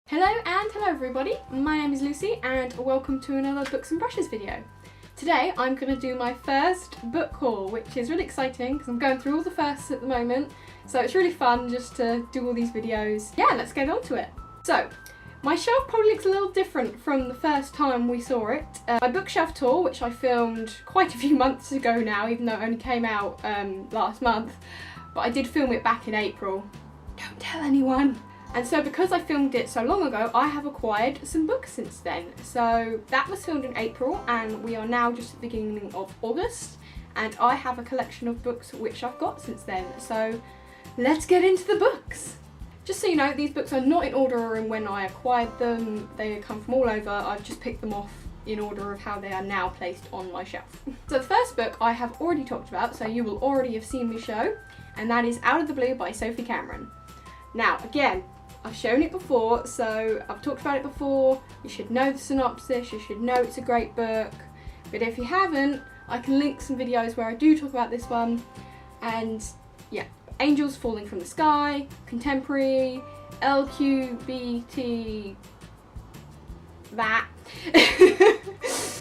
Hello everybody, my name is Lucy and welcome to another Books and Brushes video. Today I'm going to do my first book haul, which is really exciting because I'm going through all the firsts at the moment, so it's really fun just to do all these videos. Yeah, let's get on to it. So, my shelf probably looks a little different from the first time we saw it. My bookshelf tour, which I filmed quite a few months ago now, even though it only came out last month, but I did film it back in April. Don't tell anyone! And so because I filmed it so long ago, I have acquired some books since then. So that was filmed in April and we are now just at the beginning of August, and I have a collection of books which I've got since then. So let's get into the books. Just so you know, these books are not in order and when I acquired them. They come from all over. I've just picked them off in order of how they are now placed on my shelf. So the first book I have already talked about, so you will already have seen me show, and that is Out of the Blue by Sophie Cameron. Now again, I've shown it before, so I've talked about it before. You should know the synopsis, you should know it's a great book. But if you haven't, I can link some videos where I do talk about this one. And yeah, Angels Falling from the Sky, contemporary, LQBT, that.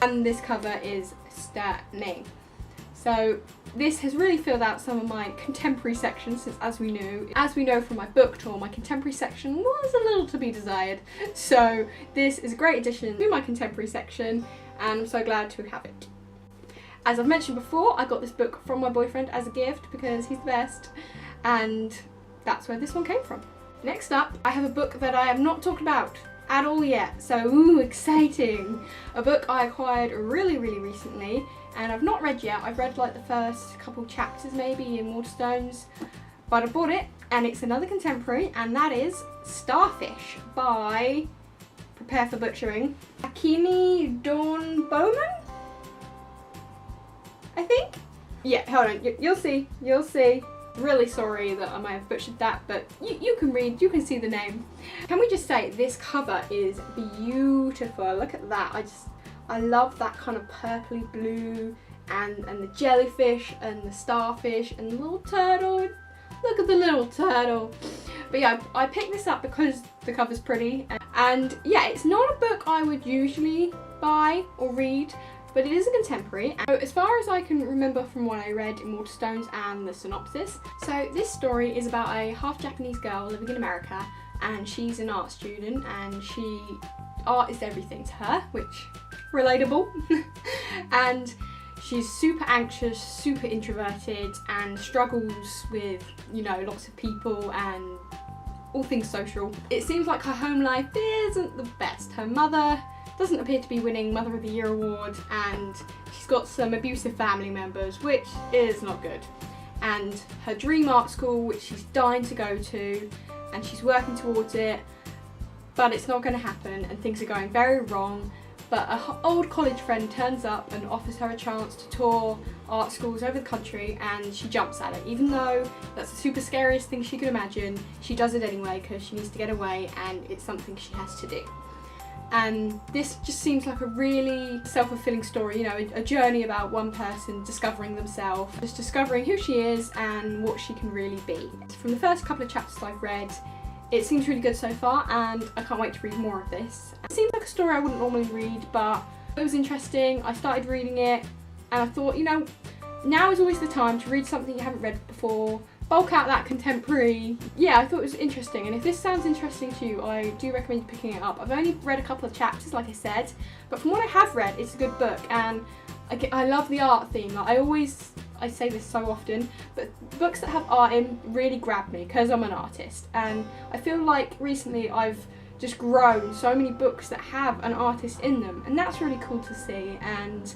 And this cover is stunning. So this has really filled out some of my contemporary sections, since as we know from my book tour, my contemporary section was a little to be desired. So this is a great addition to my contemporary section and I'm so glad to have it. As I've mentioned before, I got this book from my boyfriend as a gift because he's the best, and that's where this one came from. Next up, I have a book that I have not talked about at all yet, so ooh, exciting! A book I acquired really recently and I've not read yet. I've read like the first couple chapters maybe in Waterstones, but I bought it and it's another contemporary, and that is Starfish by, prepare for butchering, Akini Dawn Bowman? I think? Yeah, hold on, you'll see. Really sorry that I might have butchered that, but you can read, you can see the name. Can we just say this cover is beautiful? Look at that. I love that kind of purpley blue and the jellyfish and the starfish and the little turtle. Look at the little turtle. But yeah, I picked this up because the cover's pretty, and yeah, it's not a book I would usually buy or read, but it is a contemporary. So as far as I can remember from what I read in Waterstones and the synopsis, so this story is about a half Japanese girl living in America, and she's an art student and art is everything to her, which relatable. And she's super anxious, super introverted, and struggles with, you know, lots of people and all things social. It seems like her home life isn't the best. Her mother doesn't appear to be winning Mother of the Year award, and she's got some abusive family members, which is not good. And her dream art school, which she's dying to go to, and she's working towards it, but it's not going to happen and things are going very wrong. But an old college friend turns up and offers her a chance to tour art schools over the country, and she jumps at it. Even though that's the super scariest thing she could imagine, she does it anyway because she needs to get away and it's something she has to do. And this just seems like a really self-fulfilling story, you know, a journey about one person discovering themselves, just discovering who she is and what she can really be. From the first couple of chapters I've read, it seems really good so far, and I can't wait to read more of this. It seems like a story I wouldn't normally read, but it was interesting. I started reading it and I thought, you know, now is always the time to read something you haven't read before, bulk out that contemporary. Yeah, I thought it was interesting, and if this sounds interesting to you, I do recommend picking it up. I've only read a couple of chapters, like I said, but from what I have read, it's a good book, and I love the art theme. Like, I say this so often, but books that have art in really grab me because I'm an artist, and I feel like recently I've just grown so many books that have an artist in them, and that's really cool to see. And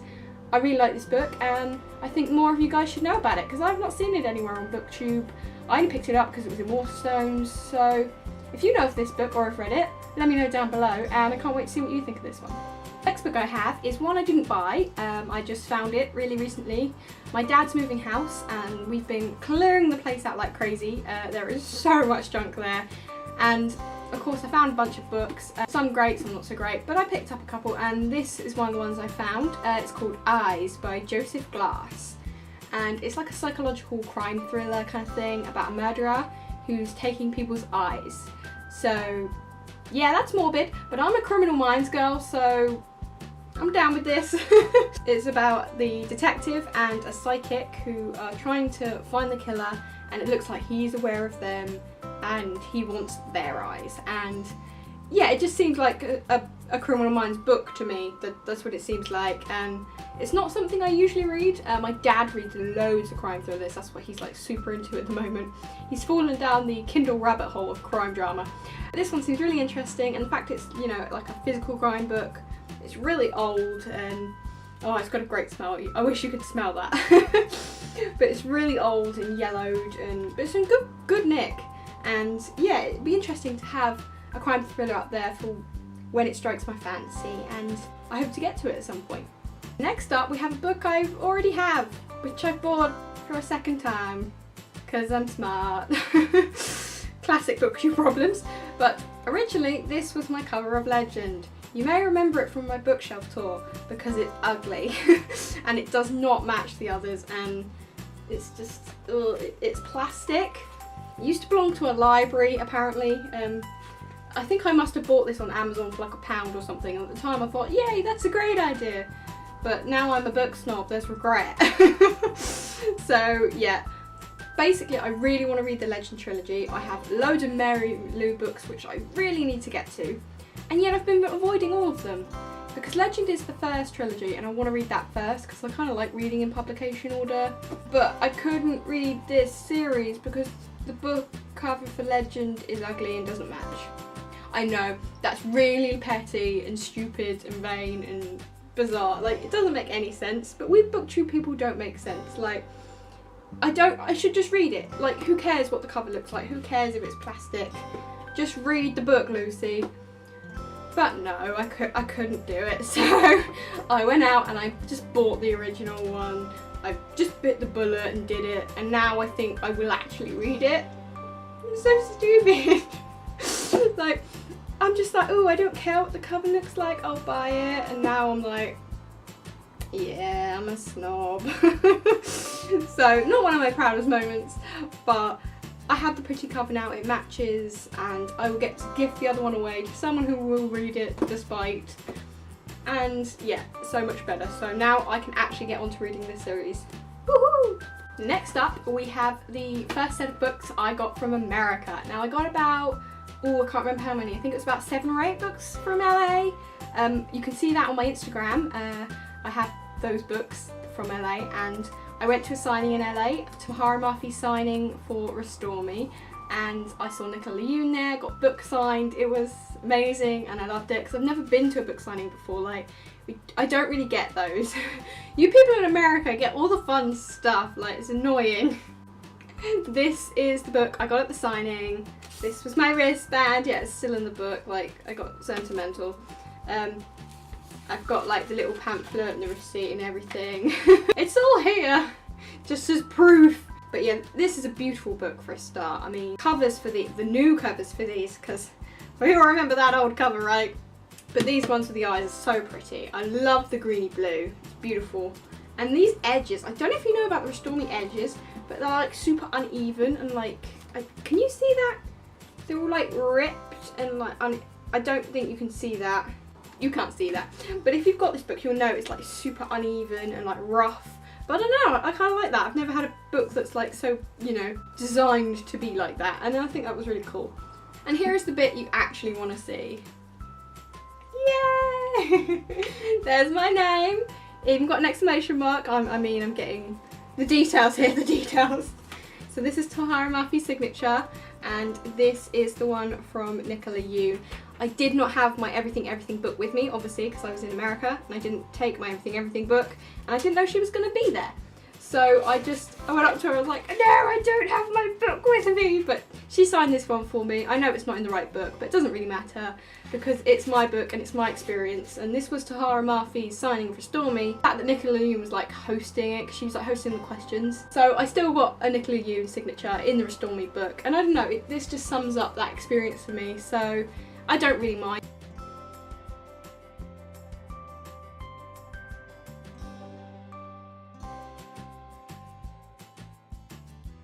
I really like this book, and I think more of you guys should know about it because I've not seen it anywhere on BookTube. I only picked it up because it was in Waterstones, so if you know of this book or have read it, let me know down below, and I can't wait to see what you think of this one. Next book I have is one I didn't buy, I just found it really recently. My dad's moving house and we've been clearing the place out like crazy. There is so much junk there, and of course I found a bunch of books, some great, some not so great, but I picked up a couple, and this is one of the ones I found. It's called Eyes by Joseph Glass, and it's like a psychological crime thriller kind of thing about a murderer who's taking people's eyes. So yeah, that's morbid, but I'm a Criminal Minds girl, so I'm down with this. It's about the detective and a psychic who are trying to find the killer, and it looks like he's aware of them and he wants their eyes. And yeah, it just seems like a Criminal Minds book to me. That's what it seems like, and it's not something I usually read. My dad reads loads of crime thrillers. That's what he's like super into at the moment. He's fallen down the Kindle rabbit hole of crime drama. This one seems really interesting, and the fact it's, you know, like a physical crime book. It's really old, and oh, it's got a great smell. I wish you could smell that. But it's really old and yellowed, but it's in good nick. And yeah, it'd be interesting to have a crime thriller up there for when it strikes my fancy, and I hope to get to it at some point. Next up, we have a book I already have, which I've bought for a second time, because I'm smart. Classic bookshelf problems. But originally, this was my cover of Legend. You may remember it from my bookshelf tour because it's ugly and it does not match the others, and it's just, it's plastic. It used to belong to a library apparently. I think I must have bought this on Amazon for like £1 or something, and at the time I thought, yay, that's a great idea. But now I'm a book snob, there's regret. So yeah, basically I really want to read the Legend trilogy. I have loads of Mary Lou books which I really need to get to. And yet I've been avoiding all of them, because Legend is the first trilogy and I want to read that first because I kind of like reading in publication order. But I couldn't read this series because the book cover for Legend is ugly and doesn't match. I know, that's really petty and stupid and vain and bizarre. Like, it doesn't make any sense, but we booktube people don't make sense. Like, I should just read it. Like, who cares what the cover looks like? Who cares if it's plastic? Just read the book, Lucy. But no, I couldn't do it, so I went out and I just bought the original one. I just bit the bullet and did it, and now I think I will actually read it. I'm so stupid. Like, I'm just like, oh, I don't care what the cover looks like, I'll buy it, and now I'm like, yeah, I'm a snob. So, not one of my proudest moments, but I have the pretty cover now, it matches, and I will get to gift the other one away to someone who will read it despite. And yeah, so much better. So now I can actually get on to reading this series. Woohoo! Next up, we have the first set of books I got from America. Now I got about, oh, I can't remember how many. I think it was about 7 or 8 books from LA. You can see that on my Instagram. I have those books from LA, and I went to a signing in LA, Tahara Murphy's signing for Restore Me, and I saw Nicola Yoon there, got book signed. It was amazing and I loved it because I've never been to a book signing before. Like, I don't really get those. You people in America get all the fun stuff, like, it's annoying. This is the book I got at the signing. This was my wristband, yeah, it's still in the book, like, I got sentimental. I've got like the little pamphlet and the receipt and everything. It's all here, just as proof. But yeah, this is a beautiful book for a start. I mean, covers for the new covers for these, because we all remember that old cover, right? But these ones with the eyes are so pretty. I love the greeny blue, it's beautiful. And these edges, I don't know if you know about the Restore Me edges, but they're like super uneven and like, can you see that? They're all like ripped and like, I don't think you can see that. You can't see that. But if you've got this book, you'll know it's like super uneven and like rough. But I don't know, I kind of like that. I've never had a book that's like so, you know, designed to be like that. And I think that was really cool. And here is the bit you actually want to see. Yay! There's my name. Even got an exclamation mark. I'm getting the details here, the details. So this is Tahara Murphy's signature, and this is the one from Nicola Yoon. I did not have my Everything Everything book with me, obviously, because I was in America, and I didn't take my Everything Everything book, and I didn't know she was going to be there. So I went up to her and I was like, no, I don't have my book with me, but she signed this one for me. I know it's not in the right book, but it doesn't really matter, because it's my book and it's my experience, and this was Tahara Murphy's signing for Restore Me. The fact that Nicola Yoon was like hosting it, because she was like hosting the questions. So I still got a Nicola Yoon signature in the Restore Me book, and I don't know, this just sums up that experience for me, so I don't really mind.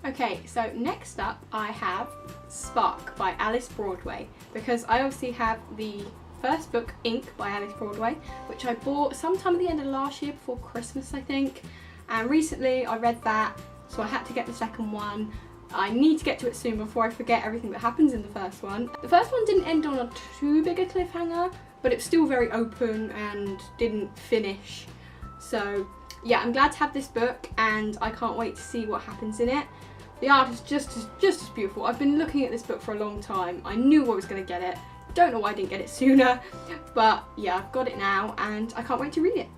Okay, so next up I have Spark by Alice Broadway, because I obviously have the first book, Ink by Alice Broadway, which I bought sometime at the end of last year before Christmas, I think. And recently I read that, so I had to get the second one. I need to get to it soon before I forget everything that happens in the first one. The first one didn't end on a too big a cliffhanger, but it was still very open and didn't finish. So yeah, I'm glad to have this book and I can't wait to see what happens in it. The art is just as beautiful. I've been looking at this book for a long time. I knew I was going to get it. Don't know why I didn't get it sooner, but yeah, I've got it now and I can't wait to read it.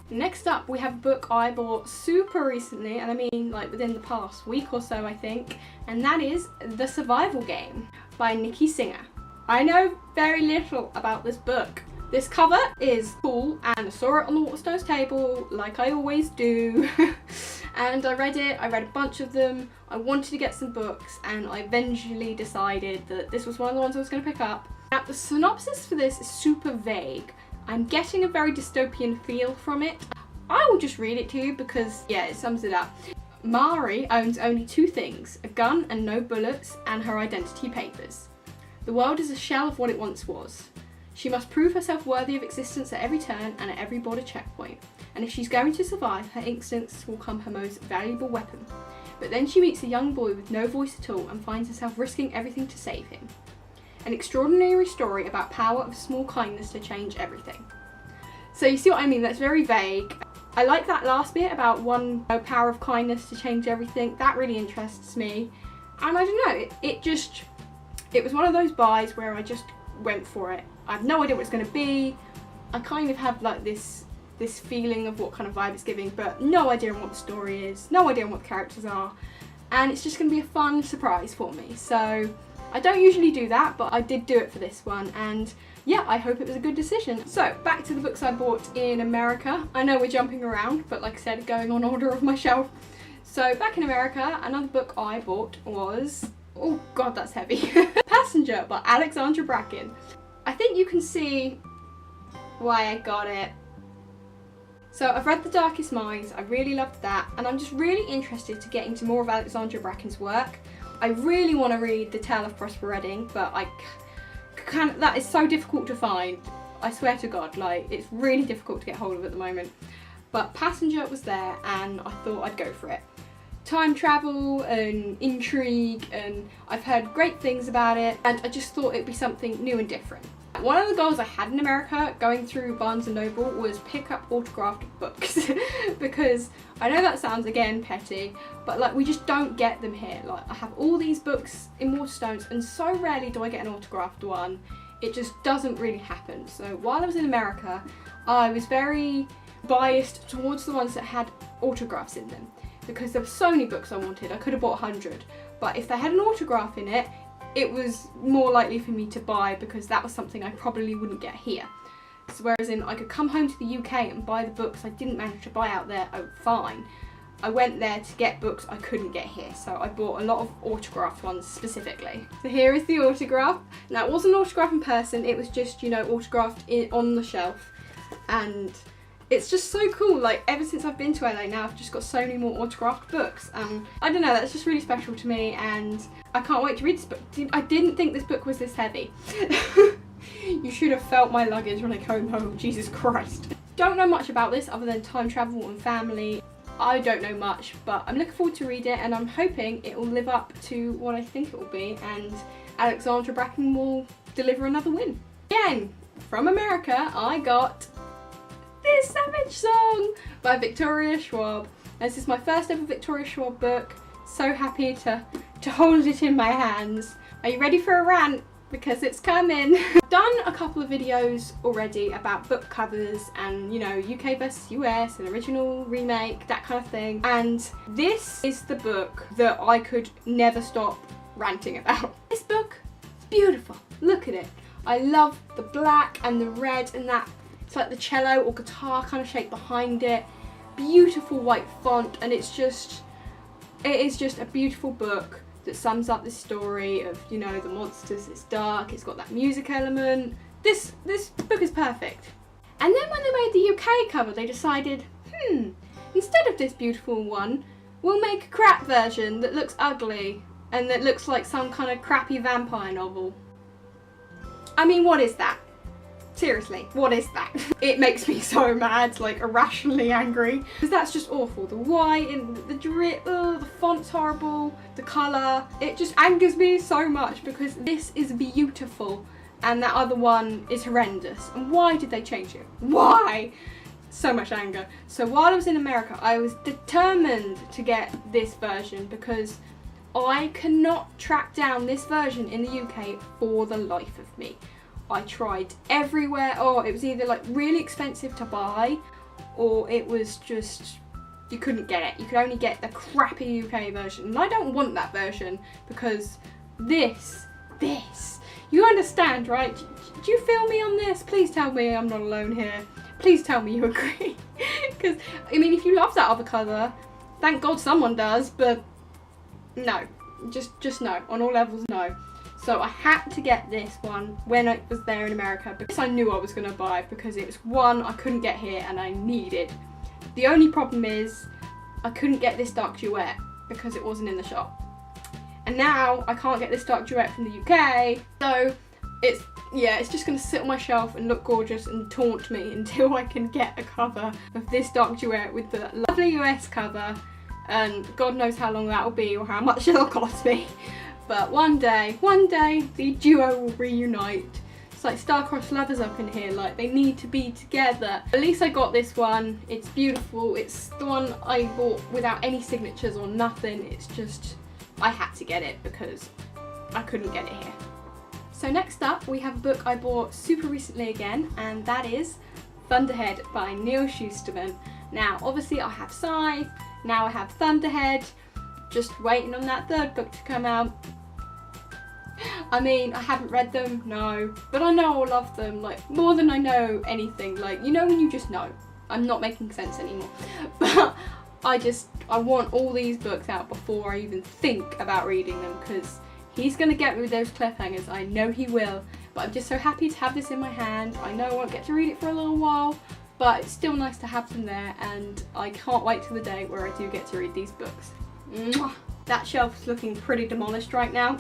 Next up, we have a book I bought super recently, and I mean like within the past week or so I think, and that is The Survival Game by Nikki Singer. I know very little about this book. This cover is cool and I saw it on the Waterstones table like I always do and I read it, I read a bunch of them, I wanted to get some books and I eventually decided that this was one of the ones I was going to pick up. Now the synopsis for this is super vague. I'm getting a very dystopian feel from it. I will just read it to you because yeah, it sums it up. Mari owns only two things, a gun and no bullets, and her identity papers. The world is a shell of what it once was. She must prove herself worthy of existence at every turn and at every border checkpoint. And if she's going to survive, her instincts will become her most valuable weapon. But then she meets a young boy with no voice at all and finds herself risking everything to save him. An extraordinary story about power of small kindness to change everything. So you see what I mean, that's very vague. I like that last bit about one power of kindness to change everything. That really interests me. And I don't know, it was one of those buys where I just went for it. I have no idea what it's going to be. I kind of have like this feeling of what kind of vibe it's giving, but no idea on what the story is, no idea on what the characters are. And it's just going to be a fun surprise for me. So I don't usually do that, but I did do it for this one, and yeah, I hope it was a good decision. So back to the books I bought in America. I know we're jumping around, but like I said, going on order of my shelf. So back in America, another book I bought was, oh god, that's heavy, Passenger by Alexandra Bracken. I think you can see why I got it. So I've read The Darkest Minds, I really loved that, and I'm just really interested to get into more of Alexandra Bracken's work. I really want to read The Tale of Prosper Redding, but that is so difficult to find. I swear to God, like, it's really difficult to get hold of at the moment. But Passenger was there and I thought I'd go for it. Time travel and intrigue, and I've heard great things about it, and I just thought it'd be something new and different. One of the goals I had in America going through Barnes & Noble was pick up autographed books because I know that sounds again petty, but like we just don't get them here. Like I have all these books in Waterstones and so rarely do I get an autographed one. It just doesn't really happen. So while I was in America, I was very biased towards the ones that had autographs in them because there were so many books I wanted. I could have bought 100, but if they had an autograph in it, it was more likely for me to buy because that was something I probably wouldn't get here. So whereas I could come home to the UK and buy the books I didn't manage to buy out there, oh fine. I went there to get books I couldn't get here, so I bought a lot of autographed ones specifically. So here is the autograph. Now it wasn't an autograph in person, it was just, you know, autographed on the shelf, and it's just so cool. Like ever since I've been to LA now, I've just got so many more autographed books. I don't know, that's just really special to me and I can't wait to read this book. I didn't think this book was this heavy. You should have felt my luggage when I came home, Jesus Christ. Don't know much about this other than time travel and family. I don't know much, but I'm looking forward to read it and I'm hoping it will live up to what I think it will be and Alexandra Bracken will deliver another win. Again, from America, I got This Savage Song by Victoria Schwab. This is my first ever Victoria Schwab book. So happy to hold it in my hands. Are you ready for a rant? Because it's coming. I've done a couple of videos already about book covers and, you know, UK versus US and original, remake, that kind of thing. And this is the book that I could never stop ranting about. This book is beautiful. Look at it. I love the black and the red and that, it's like the cello or guitar kind of shape behind it. Beautiful white font, and it is just a beautiful book that sums up the story of, you know, the monsters. It's dark, it's got that music element. This book is perfect. And then when they made the UK cover, they decided, instead of this beautiful one, we'll make a crap version that looks ugly. and it looks like some kind of crappy vampire novel. I mean, what is that? Seriously, what is that? It makes me so mad, like irrationally angry, because that's just awful. The white and the drip, the font's horrible, the colour, it just angers me so much because this is beautiful and that other one is horrendous. And why did they change it? Why? So much anger. So while I was in America, I was determined to get this version because I cannot track down this version in the UK for the life of me. I tried everywhere. Oh, it was either like really expensive to buy or it was just, you couldn't get it. You could only get the crappy UK version. And I don't want that version because this, you understand, right? Do you feel me on this? Please tell me I'm not alone here. Please tell me you agree. Because, I mean, if you love that other colour, thank God someone does, but no. Just no. On all levels, no. So I had to get this one when I was there in America because I knew I was going to buy because it was one I couldn't get here and I needed. The only problem is I couldn't get this dark duet because it wasn't in the shop. And now I can't get this dark duet from the UK, so it's just going to sit on my shelf and look gorgeous and taunt me until I can get a cover of this dark duet with the lovely US cover, and God knows how long that will be or how much it'll cost me. But one day, the duo will reunite. It's like star-crossed lovers up in here, like they need to be together. At least I got this one, it's beautiful, it's the one I bought without any signatures or nothing. It's just, I had to get it because I couldn't get it here. So next up, we have a book I bought super recently again, and that is Thunderhead by Neil Shusterman. Now, obviously I have Scythe, now I have Thunderhead, just waiting on that third book to come out. I mean, I haven't read them, no, but I know I'll love them, like, more than I know anything. Like, you know when you just know. I'm not making sense anymore. But I want all these books out before I even think about reading them, because he's going to get me with those cliffhangers, I know he will. But I'm just so happy to have this in my hand. I know I won't get to read it for a little while, but it's still nice to have them there, and I can't wait till the day where I do get to read these books. Mwah. That shelf is looking pretty demolished right now.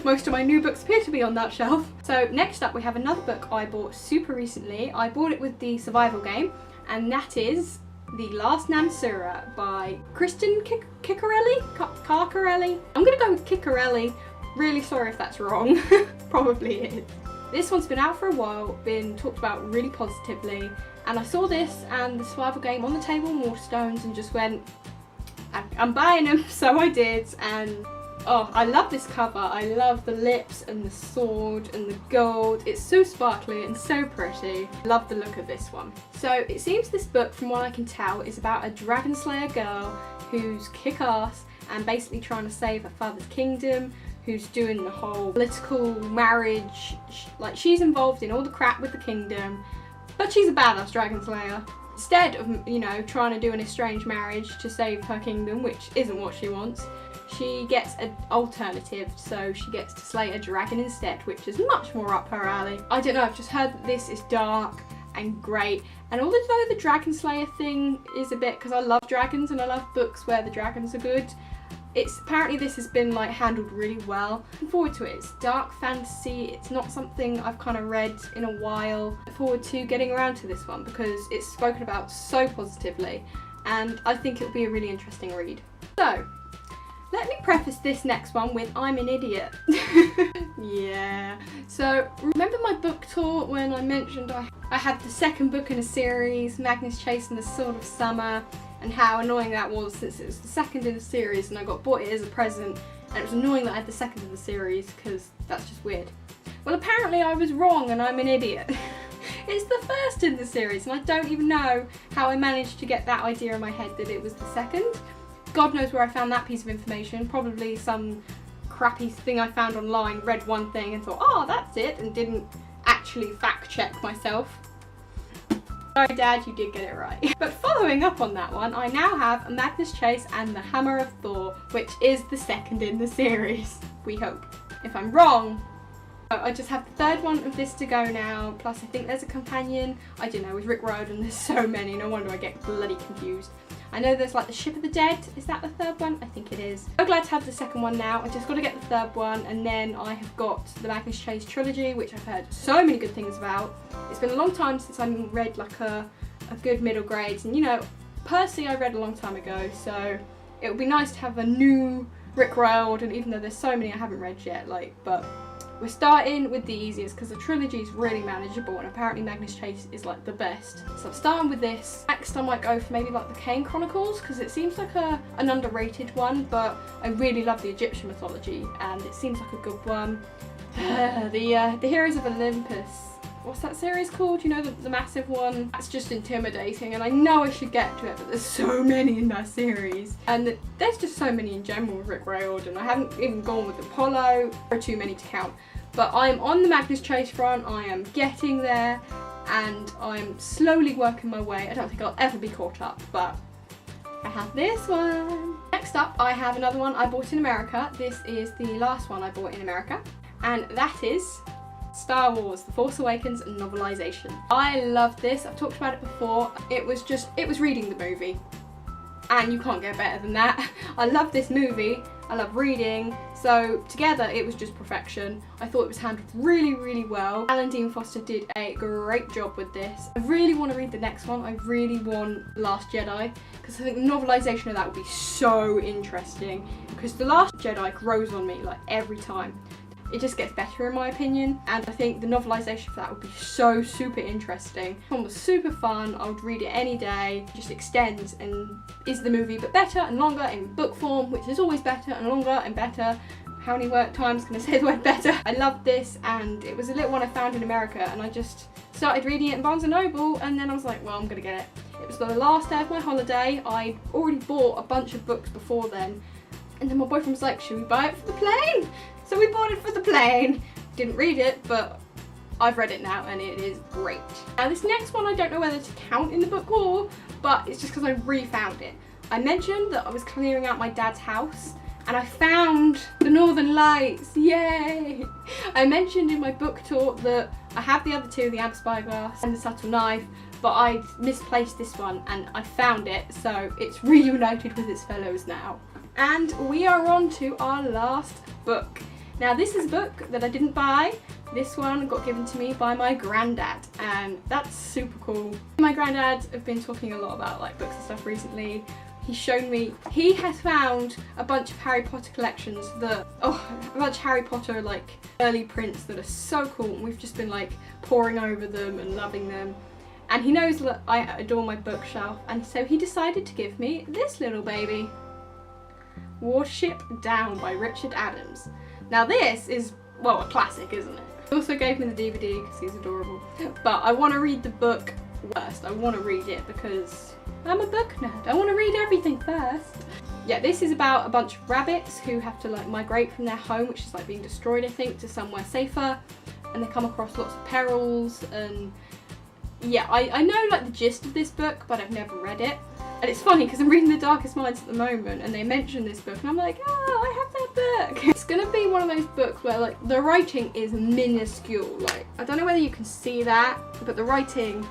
Most of my new books appear to be on that shelf. So next up we have another book I bought super recently. I bought it with the survival game, and that is The Last Namsura by Kristen Ciccarelli? Carcarelli? I'm gonna go with Ciccarelli. Really sorry if that's wrong. Probably is. This one's been out for a while, been talked about really positively, and I saw this and the survival game on the table in Waterstones and just went, I'm buying them, so I did. And oh, I love this cover. I love the lips and the sword and the gold. It's so sparkly and so pretty. Love the look of this one. So it seems this book, from what I can tell, is about a dragon slayer girl who's kick-ass and basically trying to save her father's kingdom, who's doing the whole political marriage, like she's involved in all the crap with the kingdom, but she's a badass dragon slayer. Instead of, you know, trying to do an estranged marriage to save her kingdom, which isn't what she wants, she gets an alternative, so she gets to slay a dragon instead, which is much more up her alley. I don't know, I've just heard that this is dark and great, and although the dragon slayer thing is a bit, because I love dragons and I love books where the dragons are good, apparently this has been like handled really well. Looking forward to it. It's dark fantasy, it's not something I've kind of read in a while. Look forward to getting around to this one because it's spoken about so positively, and I think it'll be a really interesting read. So, let me preface this next one with I'm an idiot. Yeah. So, remember my book tour when I mentioned I had the second book in a series, Magnus Chase and the Sword of Summer, and how annoying that was since it was the second in the series and I bought it as a present, and it was annoying that I had the second in the series because that's just weird. Well, apparently I was wrong and I'm an idiot. It's the first in the series, and I don't even know how I managed to get that idea in my head that it was the second. God knows where I found that piece of information, probably some crappy thing I found online, read one thing and thought, oh, that's it, and didn't actually fact check myself. Sorry Dad, you did get it right. But following up on that one, I now have a Magnus Chase and the Hammer of Thor, which is the second in the series. We hope. If I'm wrong, I just have the third one of this to go now, plus I think there's a companion. I don't know, with Rick Riordan and there's so many, no wonder I get bloody confused. I know there's like the Ship of the Dead, is that the third one? I think it is. So glad to have the second one now. I just got to get the third one, and then I have got the Magnus Chase trilogy, which I've heard so many good things about. It's been a long time since I read like a good middle grades, and you know, personally I read a long time ago, so it would be nice to have a new Rick Riordan, even though there's so many I haven't read yet, like, but we're starting with the easiest because the trilogy is really manageable, and apparently Magnus Chase is like the best. So I'm starting with this. Next I might go for maybe like the Kane Chronicles, because it seems like an underrated one, but I really love the Egyptian mythology and it seems like a good one. The Heroes of Olympus. What's that series called? You know, the massive one? That's just intimidating, and I know I should get to it, but there's so many in that series. And there's just so many in general with Rick Riordan. I haven't even gone with Apollo. There are too many to count. But I'm on the Magnus Chase front, I am getting there, and I'm slowly working my way. I don't think I'll ever be caught up, but I have this one. Next up, I have another one I bought in America. This is the last one I bought in America, and that is Star Wars: The Force Awakens novelization. I love this. I've talked about it before. It was reading the movie, and you can't get better than that. I love this movie. I love reading. So together, it was just perfection. I thought it was handled really, really well. Alan Dean Foster did a great job with this. I really want to read the next one. I really want Last Jedi, because I think the novelization of that would be so interesting. Because The Last Jedi grows on me like every time. It just gets better in my opinion, and I think the novelisation for that would be so super interesting. This one was super fun. I would read it any day. It just extends and is the movie, but better and longer in book form, which is always better and longer and better. How many times can I say the word better? I loved this, and it was a little one I found in America, and I just started reading it in Barnes & Noble, and then I was like, well, I'm gonna get it. It was the last day of my holiday. I'd already bought a bunch of books before then, and then my boyfriend was like, should we buy it for the plane? So we bought it for the plane. Didn't read it, but I've read it now and it is great. Now this next one I don't know whether to count in the book haul, but it's just because I refound it. I mentioned that I was clearing out my dad's house and I found the Northern Lights, yay! I mentioned in my book tour that I have the other two, the Amber Spyglass and the Subtle Knife, but I misplaced this one and I found it, so it's reunited with its fellows now. And we are on to our last book. Now this is a book that I didn't buy. This one got given to me by my granddad, and that's super cool. My granddad have been talking a lot about like books and stuff recently. He's shown me, he has found a bunch of Harry Potter collections that, a bunch of Harry Potter like early prints that are so cool, and we've just been like poring over them and loving them. And he knows that I adore my bookshelf, and so he decided to give me this little baby. Warship Down by Richard Adams. Now this is, well, a classic, isn't it? He also gave me the DVD because he's adorable. But I want to read the book first. I want to read it because I'm a book nerd. I want to read everything first. Yeah, this is about a bunch of rabbits who have to like migrate from their home, which is like being destroyed, I think, to somewhere safer. And they come across lots of perils, and yeah, I know like the gist of this book, but I've never read it. And it's funny because I'm reading The Darkest Minds at the moment, and they mention this book and I'm like, oh, I have that book. It's gonna be one of those books where like the writing is minuscule. Like, I don't know whether you can see that, but the writing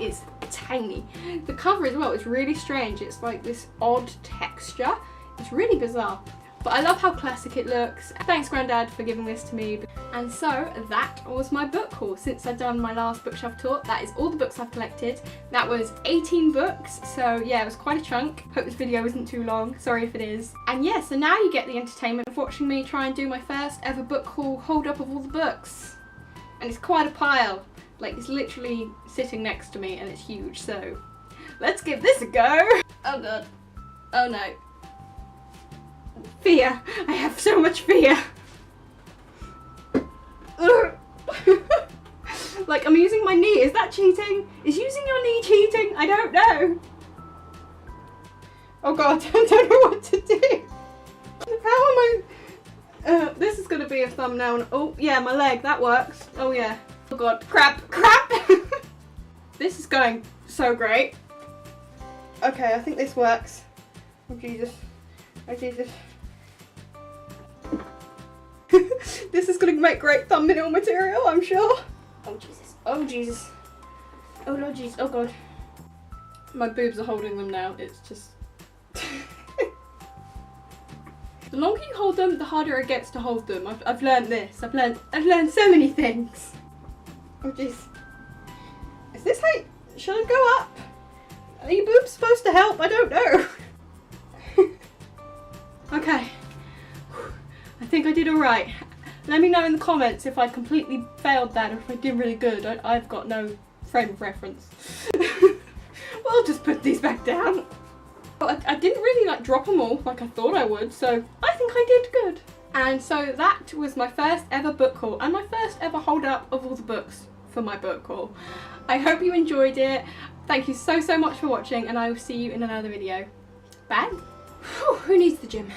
is tiny. The cover as well is really strange. It's like this odd texture. It's really bizarre. But I love how classic it looks. Thanks Grandad for giving this to me. And so that was my book haul. Since I've done my last bookshelf tour, that is all the books I've collected. That was 18 books, so yeah, it was quite a chunk. Hope this video isn't too long, sorry if it is. And yeah, so now you get the entertainment of watching me try and do my first ever book haul hold up of all the books. And it's quite a pile. Like, it's literally sitting next to me and it's huge, so let's give this a go. Oh god. Oh no. Fear. I have so much fear. Like, I'm using my knee. Is that cheating? Is using your knee cheating? I don't know. Oh god, I don't know what to do. How am I? This is gonna be a thumbnail. Oh yeah, my leg, that works. Oh yeah. Oh god, crap, crap. This is going so great. Okay, I think this works. Oh Jesus. Oh Jesus. This is gonna make great thumbnail material, I'm sure. Oh Jesus, oh Jesus. Oh Lord Jesus, oh God. My boobs are holding them now, it's just... The longer you hold them, the harder it gets to hold them. I've learned this. I've learned so many things. Oh jeez. Is this how should I go up? Are your boobs supposed to help? I don't know. Okay. I think I did alright. Let me know in the comments if I completely failed that or if I did really good. I've got no frame of reference. We'll just put these back down. I didn't really like drop them all like I thought I would, so I think I did good. And so that was my first ever book haul and my first ever hold up of all the books for my book haul. I hope you enjoyed it. Thank you so much for watching and I will see you in another video. Bye. Whew, who needs the gym?